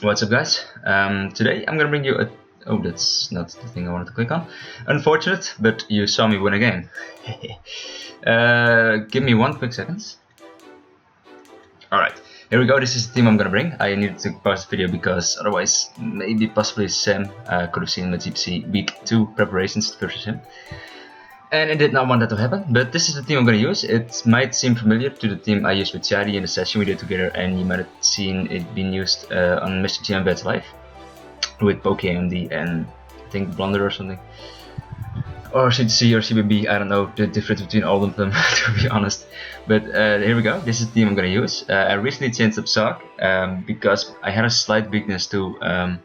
What's up, guys? Today I'm gonna bring you a. Oh, that's not the thing I wanted to click on. Unfortunate, but you saw me win a game. Give me 1 quick second. Alright, here we go. This is the team I'm gonna bring. I needed to pause the video because otherwise, maybe possibly Sam could have seen the GPC week 2 preparations versus him. And I did not want that to happen, but this is the team I'm going to use. It might seem familiar to the team I used with Shadi in the session we did together, and you might have seen it being used on Mr. GM Bets Live with PokeMD and I think Blunder or something. Or CTC or CBB, I don't know the difference between all of them to be honest. But here we go, this is the team I'm going to use. I recently changed up Sock because I had a slight weakness to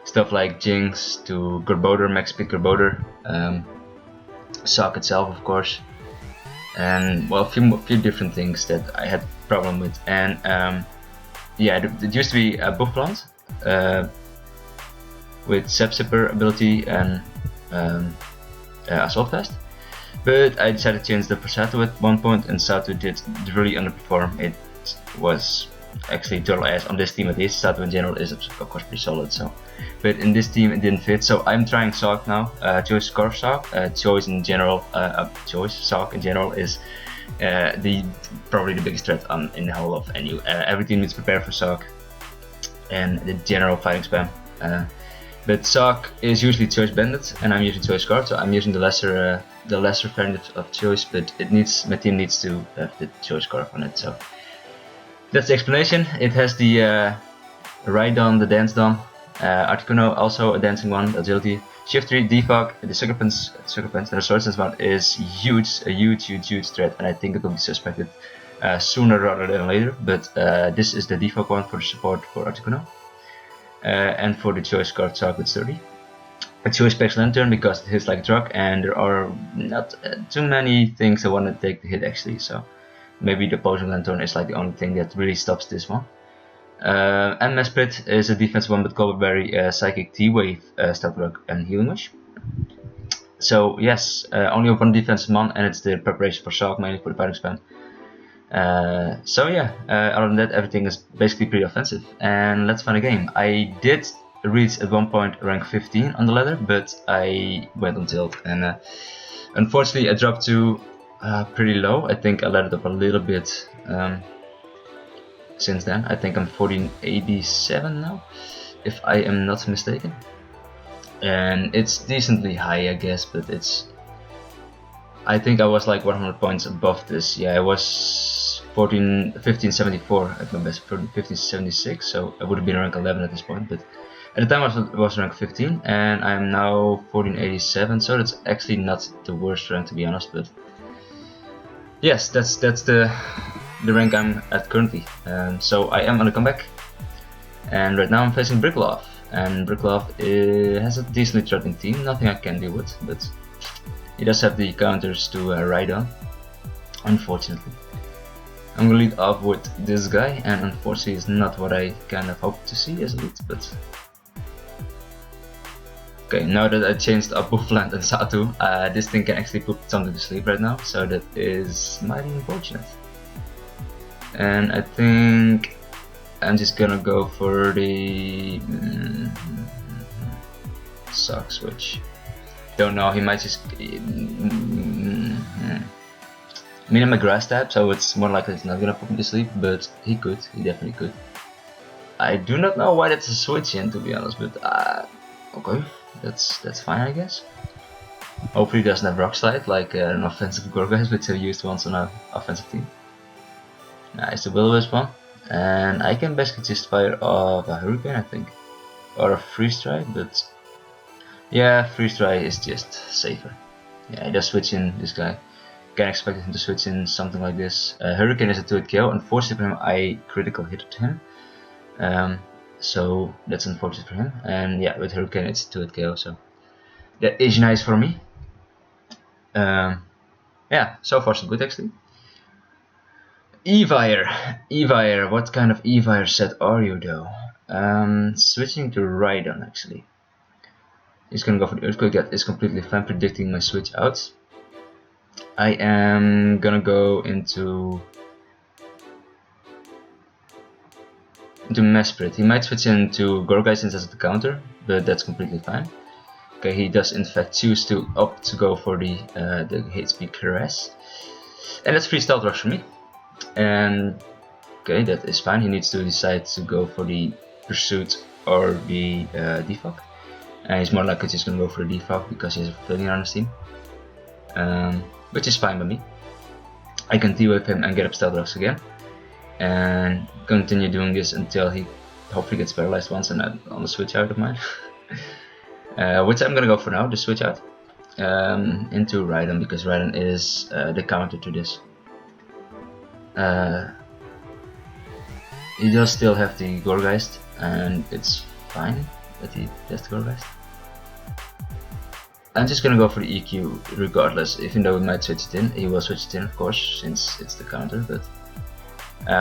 stuff like Jinx, to Gerboder, Max Pick Gerboder. Sock itself, of course, and well, a few different things that I had problem with, and yeah, it used to be a buff plant with Zap Zipper ability and Assault Vest, but I decided to change the Sato at one point, and Sato did really underperform. It was actually total ass on this team at least. Sato in general is of course pretty solid, so, but in this team it didn't fit, so I'm trying Sock now. Choice Scarf Sock. Choice in general, Sock in general is probably the biggest threat in the whole of NU. Every team needs to prepare for Sock and the general fighting spam. But Sock is usually Choice Bandit, and I'm using Choice Scarf, so I'm using the lesser variant of Choice, but my team needs to have the Choice Scarf on it. So that's the explanation. It has the RhyDon, the Dance Dom, Articuno, also a dancing one, agility, Shift 3, Defog, the Sucker Punch, the Resources one is huge, a huge threat, and I think it will be suspected sooner rather than later. But this is the Defog one for the support for Articuno, and for the Choice Card Sock it's 30. A Choice Specs Lantern because it hits like a truck, and there are not too many things that want to take the hit actually, so maybe the Opposing Lantern is like the only thing that really stops this one. And Mesprit is a defensive one, but Colberry, Psychic T-Wave, Stab Rock, and Healing Wish. So yes, only one defensive mon, and it's the preparation for Sock, mainly for the fighting spam. So yeah, other than that, everything is basically pretty offensive. And let's find a game. I did reach at one point rank 15 on the ladder, but I went on tilt, and unfortunately I dropped to pretty low. I think I let it up a little bit since then. I think I'm 1487 now, if I am not mistaken, and it's decently high, I guess, but I think I was like 100 points above this. Yeah, I was 1574 at my best, 1576, so I would have been rank 11 at this point, but at the time I was rank 15, and I'm now 1487, so that's actually not the worst rank, to be honest. But yes, that's the rank I'm at currently. So I am on a comeback, and right now I'm facing Bricklov, and Bricklov has a decently threatening team, nothing I can deal with, but he does have the counters to RhyDon, unfortunately. I'm gonna lead off with this guy, and unfortunately it's not what I kind of hoped to see as a lead, but okay, now that I changed up Buffland and Satu, this thing can actually put something to sleep right now, so that is mighty unfortunate. And I think I'm just gonna go for the Sock switch. Don't know, he might just I mean, I'm a grass type, so it's more likely he's not gonna put me to sleep, but he definitely could. I do not know why that's a switch in, to be honest, but okay, that's fine, I guess. Hopefully he doesn't have Rock Slide like an offensive Gorgas, which I used once on an offensive team. Nice, the Will-O-Wisp one, and I can basically just fire off a Hurricane, I think, or a Freeze Try, but yeah, Freeze Try is just safer. Yeah, he does switch in this guy. Can expect him to switch in something like this. Hurricane is a 2-hit KO. Unfortunately for him, I critical hit him, so that's unfortunate for him. And yeah, with Hurricane it's a 2-hit KO, so that is nice for me. Yeah, so far so good actually. Evire, what kind of Evire set are you though? Switching to RhyDon actually. He's gonna go for the Earthquake, that is completely fine, predicting my switch out. I am gonna go into into Mesprit. He might switch into Gorgeist instead of the counter, but that's completely fine. Okay, he does in fact choose to opt to go for the HP Caress. And that's 3 Stealth Rocks for me. And okay, that is fine. He needs to decide to go for the Pursuit or the Defog. And he's more likely just gonna go for the Defog because he has a Pavilion on his team. Which is fine by me. I can T-Wave him and get up Stealth Rocks again. And continue doing this until he hopefully gets paralyzed once and on the switch out of mine. Which I'm gonna go for now, the switch out. Into RhyDon because RhyDon is the counter to this. He does still have the Gorgeist and it's fine that he has the Gorgeist. I'm just gonna go for the EQ regardless, even though he might switch it in. He will switch it in of course, since it's the counter, but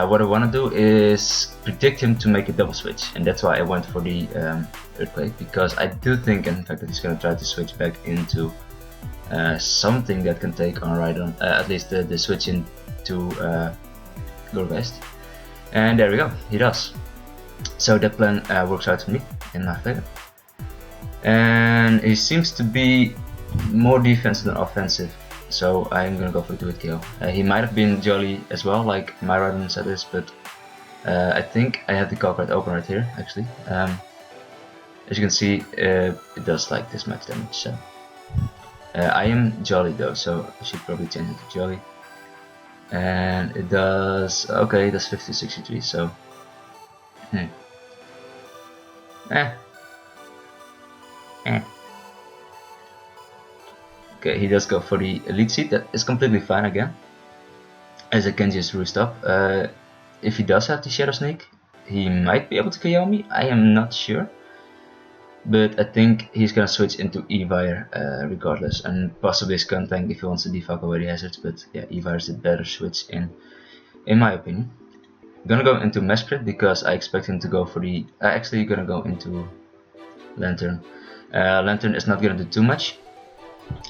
what I want to do is predict him to make a double switch, and that's why I went for the Earthquake, because I do think in fact that he's gonna try to switch back into something that can take on RhyDon, at least the switch into Gorgeist. And there we go, he does. So that plan works out for me in my favor. And he seems to be more defensive than offensive, so I'm gonna go for the 2-hit KO. He might have been Jolly as well, like my RhyDon said this, but I think I have the call card open right here, actually. As you can see, it does like this much damage, so. I am Jolly though, so I should probably change it to Jolly. And it does, okay, it does 50 to 63, so. Okay, he does go for the Elite Seat, that is completely fine again, as I can just roost up. If he does have the Shadow Sneak, he might be able to KO me, I am not sure. But I think he's gonna switch into Evire regardless, and possibly Skun Tank if he wants to defog away the hazards, but yeah, Evire is the better switch in my opinion. I'm gonna go into Mesprit because I expect him to go for the, actually gonna go into Lantern. Lantern is not gonna do too much,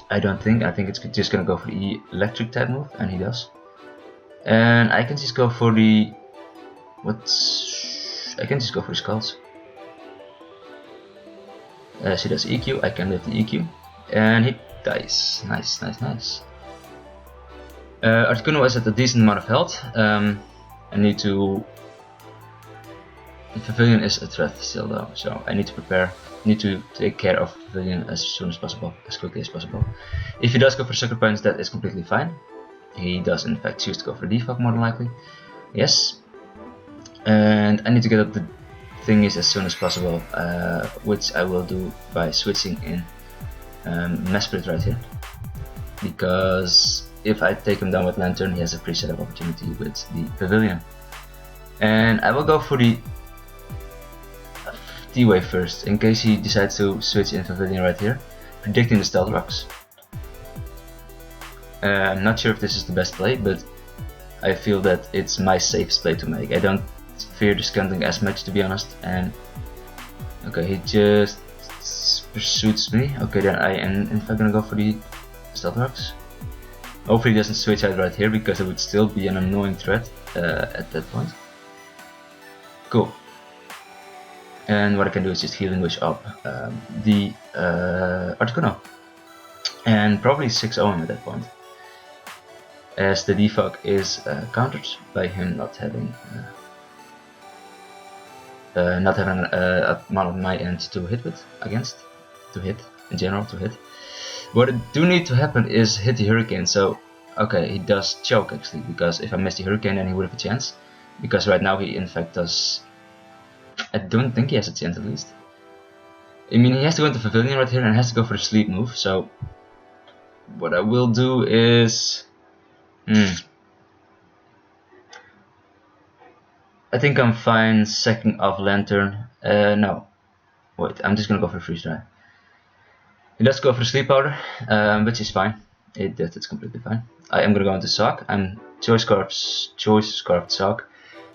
I don't think. I think it's just gonna go for the electric type move, and he does. And I can just go for the, I can just go for the Skulls. She does EQ, I can live the EQ, and he dies. Nice, nice, nice. Articuno is at a decent amount of health. I need to. The Pavilion is a threat still though, so I need to prepare. Need to take care of Pavilion as soon as possible, as quickly as possible. If he does go for Sucker Punch, that is completely fine. He does in fact choose to go for Defog more than likely. Yes. And I need to get up the thingies as soon as possible, which I will do by switching in Mesprit right here, because if I take him down with Lantern, he has a free setup opportunity with the Pavilion. And I will go for the T-Wave first, in case he decides to switch in Pavilion right here, predicting the Stealth Rocks. I'm not sure if this is the best play, but I feel that it's my safest play to make. I don't fear the Skun as much, to be honest. And okay, he just pursues me. Okay, then I am in fact gonna go for the Stealth Rocks. Hopefully he doesn't switch out right here, because it would still be an annoying threat at that point. Cool. And what I can do is just Healing Wish up the Articuno, and probably 6-0 him at that point, as the defog is countered by him not having a amount on my end to hit with, in general to hit. What it do need to happen is hit the Hurricane. So okay, he does choke actually, because if I miss the Hurricane then he would have a chance, because right now he in fact does. I don't think he has a chance at least. I mean, he has to go into Pavilion right here and has to go for the sleep move, so what I will do is I think I'm fine sacking off Lantern. No, wait, I'm just gonna go for a freeze dry. He does go for the sleep powder, which is fine. It's completely fine. I am gonna go into Sock. I'm choice scarfed Sock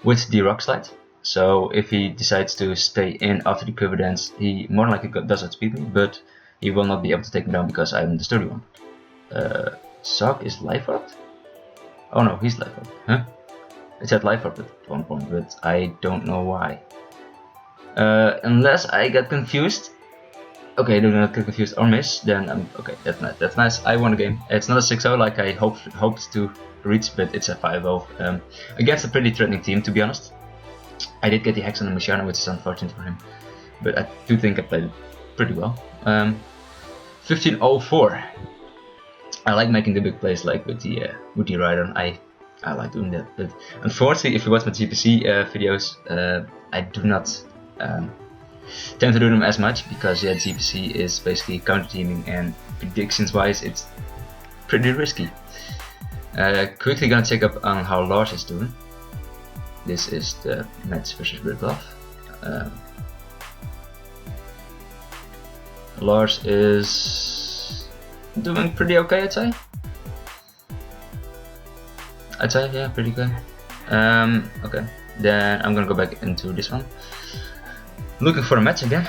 with the Rock Slide. So if he decides to stay in after the Quiver Dance, he more than likely does outspeed me, but he will not be able to take me down because I'm the sturdy one. Sock is life orbed? Oh no, he's life orbed. Huh? It said life orbed at one point, but I don't know why. Unless I get confused. Okay, do not get confused or miss, then okay, that's nice. That's nice. I won the game. It's not a 6-0 like I hoped to reach, but it's a 5-0 against a pretty threatening team, to be honest. I did get the hex on the Machana, which is unfortunate for him, but I do think I played it pretty well. 15-04. I like making the big plays like with the RhyDon. I like doing that, but unfortunately, if you watch my GPC videos, I do not tend to do them as much because GPC is basically counter teaming, and predictions wise, it's pretty risky. Quickly gonna check up on how Lars is doing. This is the match versus Britlov. Lars is doing pretty okay, I'd say. Yeah, pretty good. Okay, then I'm gonna go back into this one. Looking for a match again,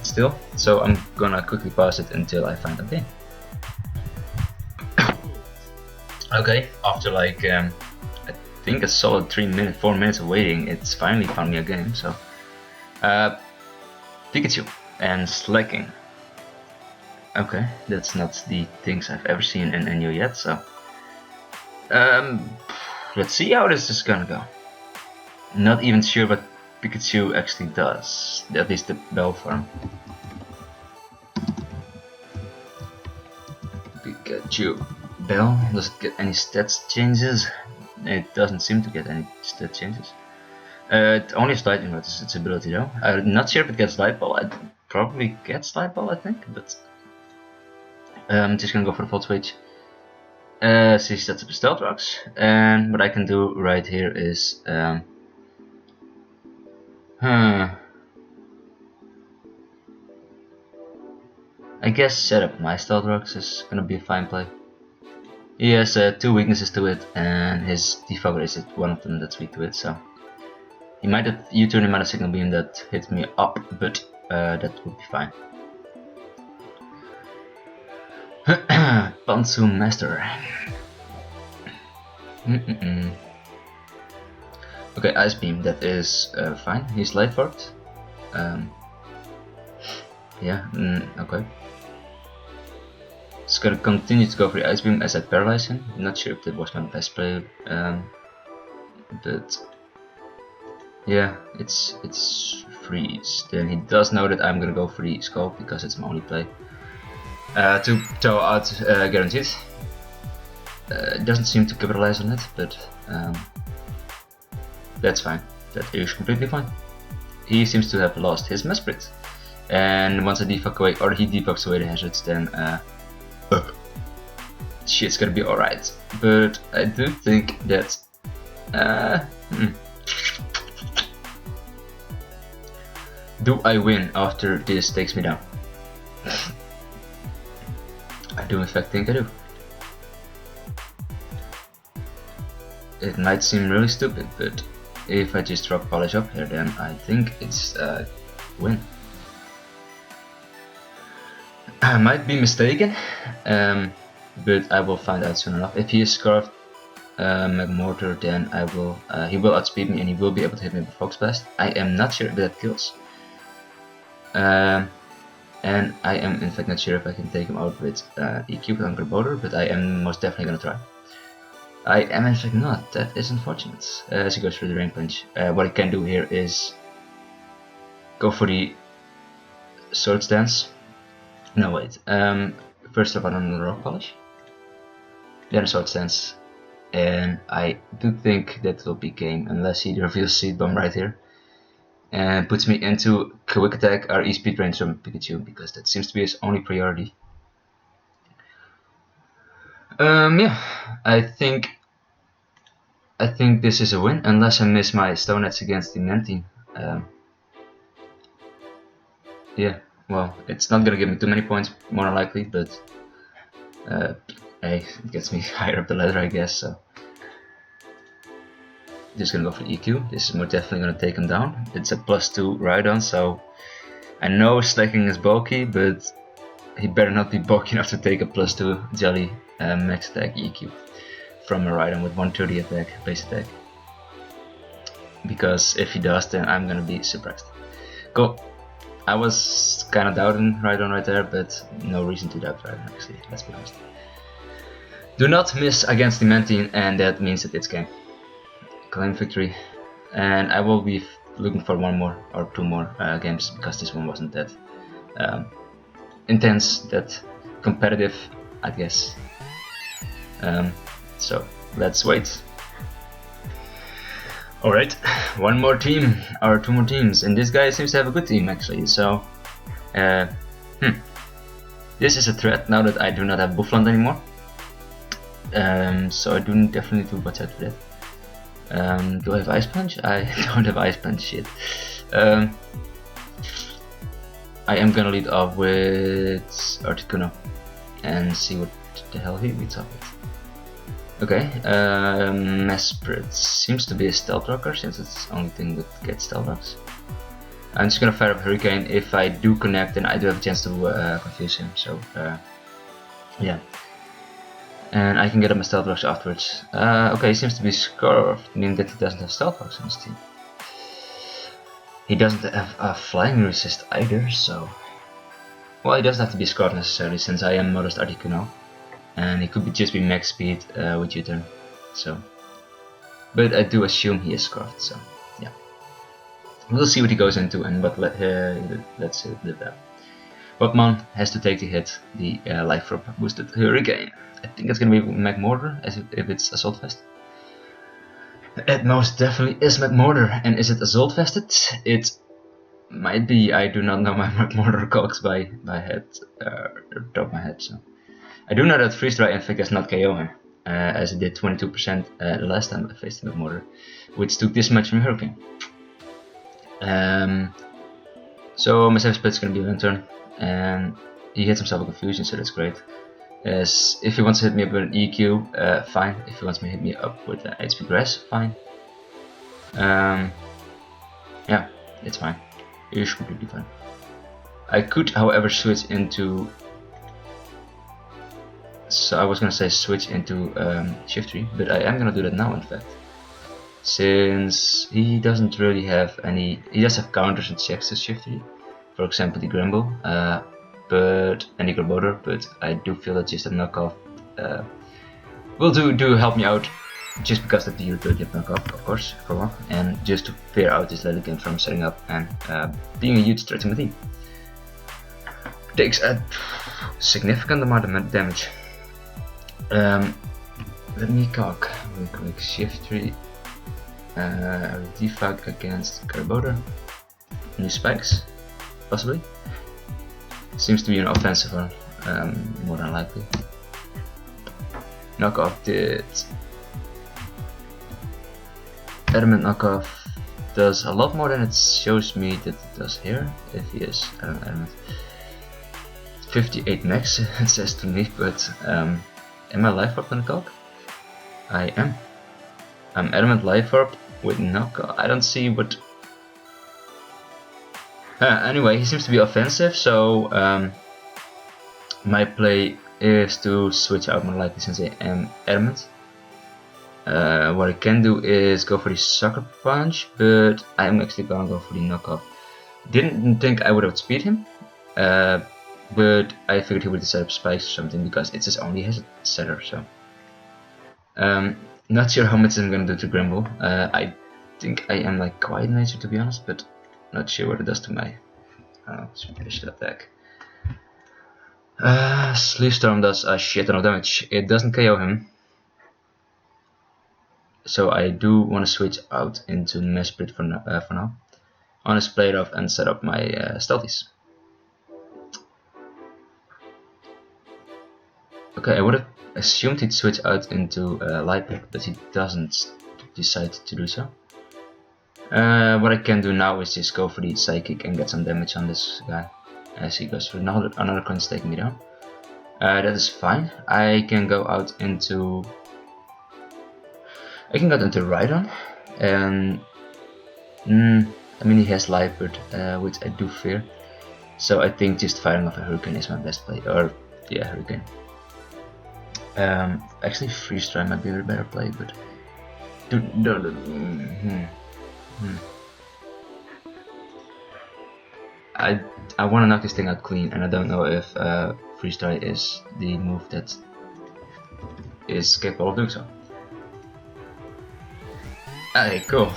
still. So I'm gonna quickly pause it until I find a game. Okay, after like I think a solid 4 minutes of waiting, it's finally found me a game. So Pikachu and Slacking. Okay, that's not the things I've ever seen in NU yet. So let's see how this is gonna go. Not even sure what Pikachu actually does, at least the bell form. Pikachu bell, does it get any stats changes? It doesn't seem to get any stat changes. It only has lightning rod as its ability though. I'm not sure if it gets light ball. It probably gets light ball, I think, but I'm just gonna go for the full switch. See, sets up stealth rocks, and what I can do right here is I guess set up my stealth rocks is gonna be a fine play. He has 2 weaknesses to it, and his defogger is one of them that's weak to it, so he might have U-turn, he might have signal beam that hits me up, but that would be fine. Pantsu Master. Okay, Ice Beam, that is fine. He's light forked. Yeah, okay. Just gonna continue to go for the Ice Beam as I paralyze him. Not sure if that was my best play, but yeah, it's freeze. Then he does know that I'm gonna go for the Skull because it's my only play. To throw out guaranteed. Doesn't seem to capitalize on it, but that's fine. That is completely fine. He seems to have lost his Mesprit, and once I defog away, or he defogs away the hazards, then shit's gonna be alright. But I do think that do I win after this takes me down? I do in fact think I do. It might seem really stupid, but if I just rock polish up here, then I think it's a win. I might be mistaken, but I will find out soon enough. If he is Scarfed Magmortar, then he will outspeed me and he will be able to hit me with Fox Blast. I am not sure if that kills. And I am in fact not sure if I can take him out with EQ with Hunger Boulder, but I am most definitely gonna try. I am in fact not, that is unfortunate. As he goes through the Rain Punch. What I can do here is go for the Sword Stance. No wait, first of all on the Rock Polish, then a Sword Stance, and I do think that will be game unless he reveals Seed Bomb right here and puts me into Quick Attack or E-Speed range from Pikachu, because that seems to be his only priority. Yeah, I think this is a win, unless I miss my Stone Edge against the Men team. Yeah, well, it's not gonna give me too many points, more than likely, but hey, it gets me higher up the ladder, I guess. So just gonna go for EQ. This is more definitely gonna take him down. It's a +2 RhyDon, so I know Slacking is bulky, but he better not be bulky enough to take a +2 Jelly max attack EQ from a RhyDon with 130 attack, base attack. Because if he does, then I'm gonna be surprised. Cool. I was kind of doubting RhyDon right there, but no reason to doubt RhyDon actually, let's be honest. Do not miss against the man team, and that means that it's game. Claim victory. And I will be looking for one more or two more games, because this one wasn't that intense, that competitive, I guess. So let's wait. Alright, one more team, or two more teams, and this guy seems to have a good team actually, so this is a threat now that I do not have Buffland anymore. So I do definitely need to watch out for that. Do I have Ice Punch? I don't have Ice Punch, shit. I am gonna lead off with Articuno and see what the hell he leads off with. Okay, Mesprit seems to be a stealth rocker, since it's the only thing that gets stealth rocks. I'm just gonna fire up Hurricane. If I do connect, then I do have a chance to confuse him, so yeah. And I can get up my stealth rocks afterwards. Okay, he seems to be scarfed, meaning that he doesn't have stealth rocks on his team. He doesn't have a flying resist either, so... Well, he doesn't have to be scarfed necessarily, since I am modest Articuno. And he could just be max speed with U-turn, so. But I do assume he is scarfed, so yeah. We'll see what he goes into and what let's live that. Botman has to take the hit, the life drop boosted Hurricane. I think it's gonna be McMortar, as if it's Assault Vest. It most definitely is McMortar, and is it Assault Vested? It might be. I do not know my McMortar cogs by head, top of my head, so. I do know that Freeze Dry in fact does not KO him, as it did 22% the last time I faced him with Mortar, which took this much from Hurricane. So my Savage Split is going to be one turn, and he hits himself with Confusion, so that's great. As if he wants to hit me up with an EQ, fine. If he wants to hit me up with an HP Grass, fine. Yeah, it's fine. It's completely fine. I could, however, switch into... So I was gonna say switch into Shift Tree, but I am gonna do that now in fact. Since he doesn't really have any, he does have counters and checks to Shift Tree. For example the Grimble, and the Grimboder, but I do feel that just a knockoff will do help me out. Just because of the utility of knockoff, of course, for one, and just to clear out this Lilligant from setting up and being a huge threat to my team. Takes a significant amount of damage. Let me cock real quick. Shift Tree, defog against Grimboder. New spikes, possibly. Seems to be an offensive one, more than likely. Knockoff did. Adamant knockoff does a lot more than it shows me that it does here, if he is adamant. 58 max, it says to me, but am I life orb on the cog? I am. I'm adamant life orb with knockoff. I don't see what. Anyway, he seems to be offensive, so my play is to switch out more likely since I am adamant. What I can do is go for the Sucker Punch, but I am actually gonna go for the knockoff. Didn't think I would outspeed him, but I figured he would set up spikes or something because it's his only hazard setter. So, not sure how much I'm gonna do to Grimble. I think I am like quiet nature to be honest, but not sure what it does to my special attack. Sleeve Storm does a shit ton of damage. It doesn't KO him. So I do want to switch out into Mesprit for now. I want to play it off and set up my stealthies. Okay, I would have assumed he'd switch out into Lightbrick, but he doesn't decide to do so. What I can do now is just go for the Psychic and get some damage on this guy as he goes for another coin taking me down. That is fine. I can go out into RhyDon, and I mean he has life, but which I do fear. So I think just firing off a Hurricane is my best play, or yeah, Hurricane. Actually, Freeze Dry might be a better play, but I want to knock this thing out clean, and I don't know if freeze dry is the move that is capable of doing so. Okay, cool.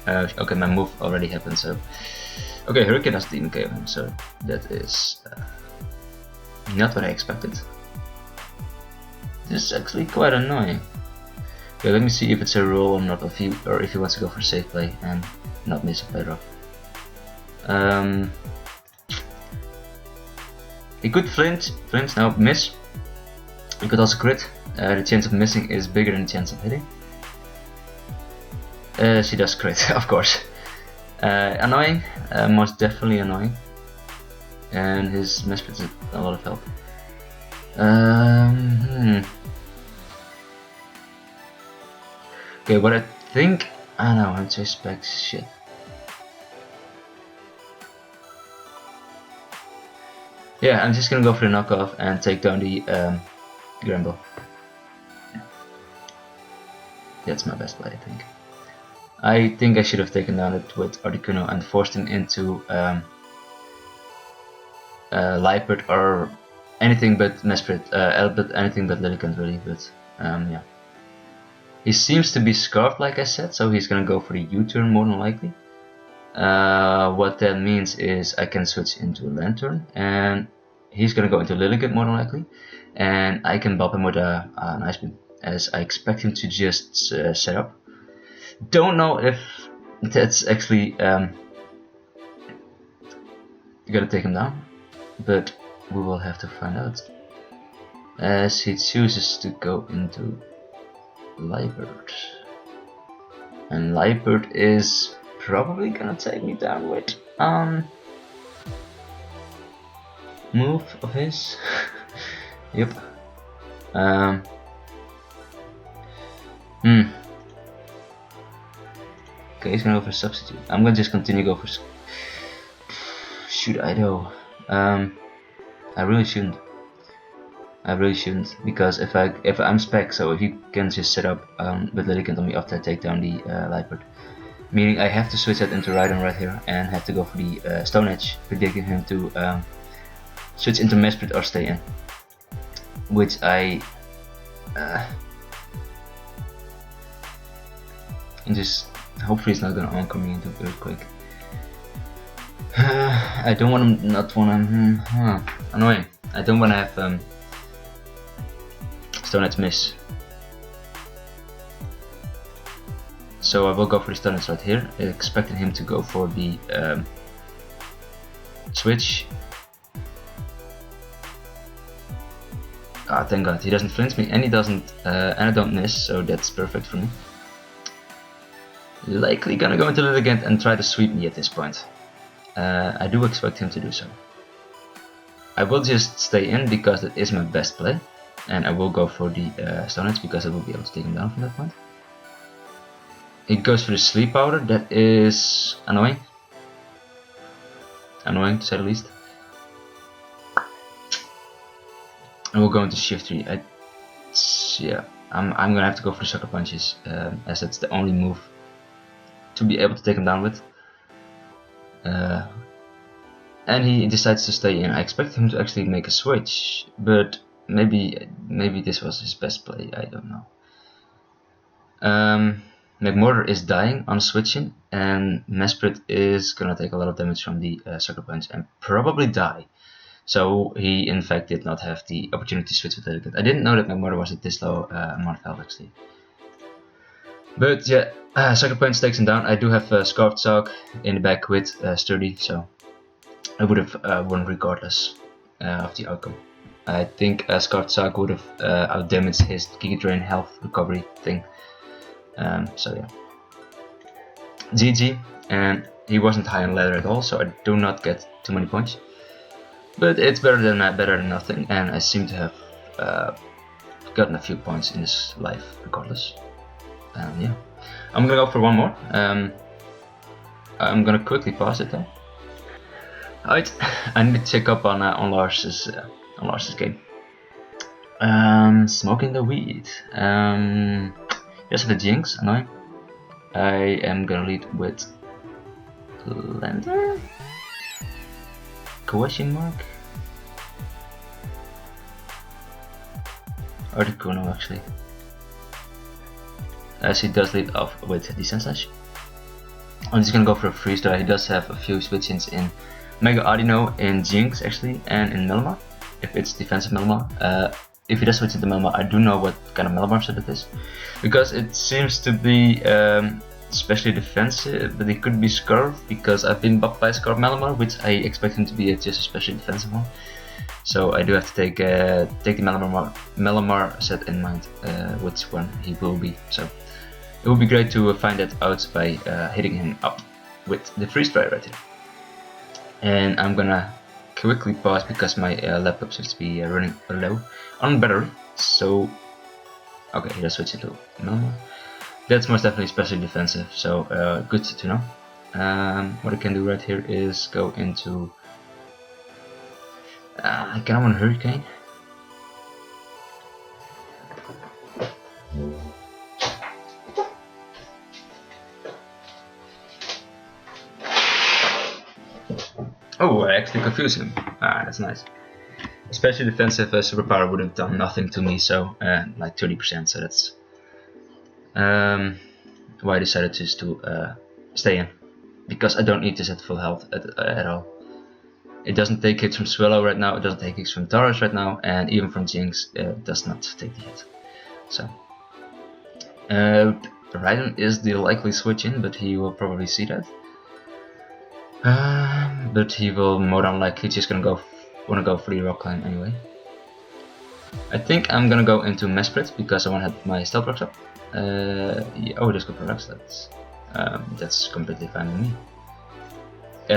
Okay, my move already happened, so okay, Hurricane has Demon KO him, so that is not what I expected. This is actually quite annoying. Okay, let me see if it's a roll or not, or if he wants to go for safe play and not miss a play drop. He could flinch, no, miss. He could also crit. The chance of missing is bigger than the chance of hitting. She does crit, of course. Annoying, most definitely annoying. And his Mesprit is a lot of help. Okay, what I think. I know, I'm just specs shit. Yeah, I'm just gonna go for the knockoff and take down the Gramble. That's my best play, I think. I think I should have taken down it with Articuno and forced him into Liepard or anything but Mesprit, anything but Lilligant really, but yeah. He seems to be scarfed like I said, so he's gonna go for the U-turn more than likely. What that means is I can switch into a Lantern, and he's gonna go into Lilligant more than likely, and I can bop him with a Ice Beam, as I expect him to just set up. Don't know if that's actually gonna take him down, but we will have to find out. As he chooses to go into Liepard, and Liepard is probably gonna take me down with move of his. Yep. Okay, he's gonna go for substitute. I'm gonna just continue go for. Should I though? I really shouldn't. Because if I'm spec, so if you can just set up with Lilligant on me after I take down the Liepard, meaning I have to switch that into RhyDon right here and have to go for the Stone Edge, predicting him to switch into Mesprit or stay in, which I and just hopefully it's not gonna anchor me into Earthquake. I don't want to annoying. I don't want to have Stone Edge miss. So I will go for the Stone Edge right here, expecting him to go for the switch. Ah, thank God, he doesn't flinch me and he doesn't, and I don't miss, so that's perfect for me. Likely gonna go into Lilligant and try to sweep me at this point. I do expect him to do so. I will just stay in because it is my best play, and I will go for the Stone Edge because I will be able to take him down from that point. He goes for the Sleep Powder, that is annoying. Annoying to say the least. I will go into Shift 3. Yeah, I'm gonna have to go for the Sucker Punches, as it's the only move to be able to take him down with. And he decides to stay in. I expect him to actually make a switch, but maybe this was his best play, I don't know. McMurder is dying on switching, and Mesprit is gonna take a lot of damage from the Sucker Punch and probably die. So he in fact did not have the opportunity to switch with Lilligant. I didn't know that McMurder was at this low amount of health actually. But yeah, Sucker Punch takes him down. I do have Scarfed Sock in the back with Sturdy, so I would have won regardless of the outcome. I think Scarfed Sock would have outdamaged his Giga Drain health recovery thing. So yeah, GG, and he wasn't high on ladder at all, so I do not get too many points. But it's better than nothing, and I seem to have gotten a few points in this life regardless. Yeah, I'm gonna go for one more. I'm gonna quickly pass it though. Alright, I need to check up on Lars's game. Smoking the weed. Yes, the Jinx, annoying. I am gonna lead with Lantern. question mark? Or the Kuno actually. As he does lead off with the Senslash. I'm just gonna go for a freeze though. He does have a few switch-ins in Mega Audino, in Jinx actually, and in Melamar, if it's defensive Melamar. If he does switch into Melamar, I do know what kind of Melamar set it is, because it seems to be especially defensive, but it could be Scarf, because I've been buffed by Scarf Melamar, which I expect him to be just a specially defensive one. So I do have to take the Melamar set in mind, which one he will be. So it would be great to find that out by hitting him up with the freeze dry right here. And I'm gonna quickly pause because my laptop seems to be running low on battery. So okay, he does switch into Melamar. That's most definitely especially defensive, so good to know. What I can do right here is go into I kinda want Hurricane. Oh, I actually confused him. That's nice. Especially defensive superpower would have done nothing to me, so like 30%, so that's why I decided just to stay in. Because I don't need this at full health at all. It doesn't take hits from Swallow right now, it doesn't take hits from Tauros right now, and even from Jinx it does not take the hit. So RhyDon is the likely switch in, but he will probably see that. But he will more than likely just wanna go for the Rock Climb anyway. I think I'm gonna go into Mesprit because I wanna have my Stealth Rocks up. Yeah, oh, just go for Rocks. That's completely fine with me.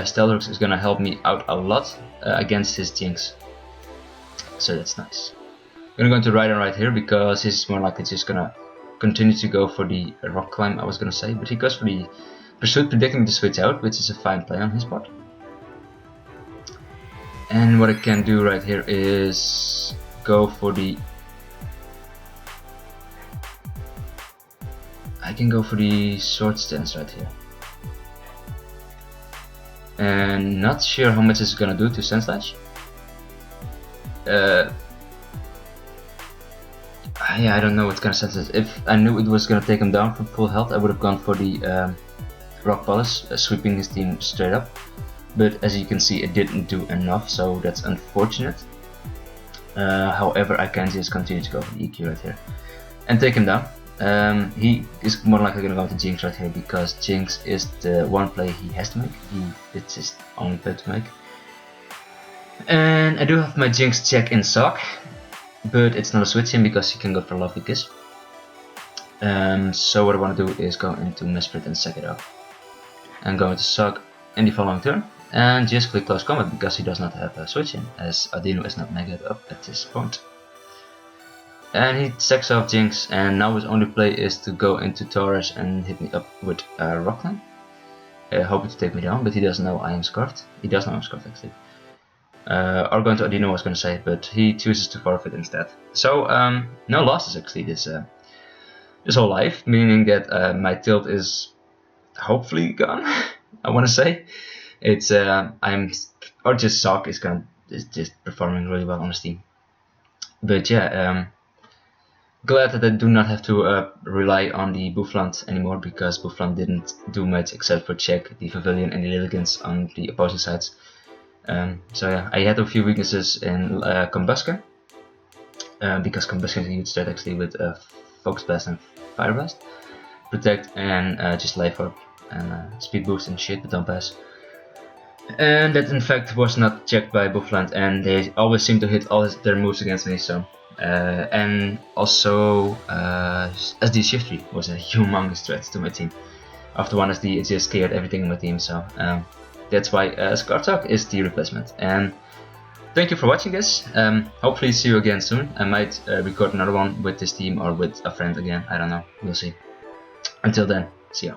Stealth Rocks is gonna help me out a lot against his Jinx, so that's nice. I'm gonna go into RhyDon right here because he's more likely just gonna continue to go for the Rock Climb, I was gonna say, but he goes for the Pursuit, predicting to switch out, which is a fine play on his part. And what I can do right here is go for the... I can go for the Sword Stance right here. And not sure how much it's gonna do to Senslash. Yeah, I don't know what's gonna Senslash. If I knew it was gonna take him down from full health, I would have gone for the Rock Polish, sweeping his team straight up. But as you can see, it didn't do enough, so that's unfortunate. However, I can just continue to go for the EQ right here and take him down. He is more likely going to go to Jinx right here because Jinx is the one play he has to make. It's his only play to make. And I do have my Jinx check in Sock, but it's not a switch in because he can go for Lovely Kiss. So what I want to do is go into Mesprit and sack it up. And go into Sock in the following turn. And just click Close Combat because he does not have a switch in, as Audino is not megaed up at this point. And he sacks off Jinx, and now his only play is to go into Tauros and hit me up with Rock Climb. Hoping to take me down, but he doesn't know I am scarfed. He does know I'm scarfed actually. Or going to Audino I was going to say, but he chooses to forfeit instead. So no losses actually this whole life, meaning that my tilt is hopefully gone. I want to say it's or just Sock is just performing really well on his team. But yeah, glad that I do not have to rely on the Bouffalant anymore because Bouffalant didn't do much except for check the Pavilion and the Lilligans on the opposing sides. So yeah, I had a few weaknesses in Combustion because Combustion is a huge threat actually with Focus Blast and Fire Blast, Protect and just Life Orb and Speed Boost and shit, but don't pass. And that in fact was not checked by Bouffalant, and they always seem to hit all their moves against me. So and also SD Shiftry was a humongous threat to my team. After one SD it just scared everything in my team, so that's why Skartalk is the replacement. And thank you for watching this. Hopefully see you again soon. I might record another one with this team or with a friend again, I don't know, we'll see. Until then, see ya.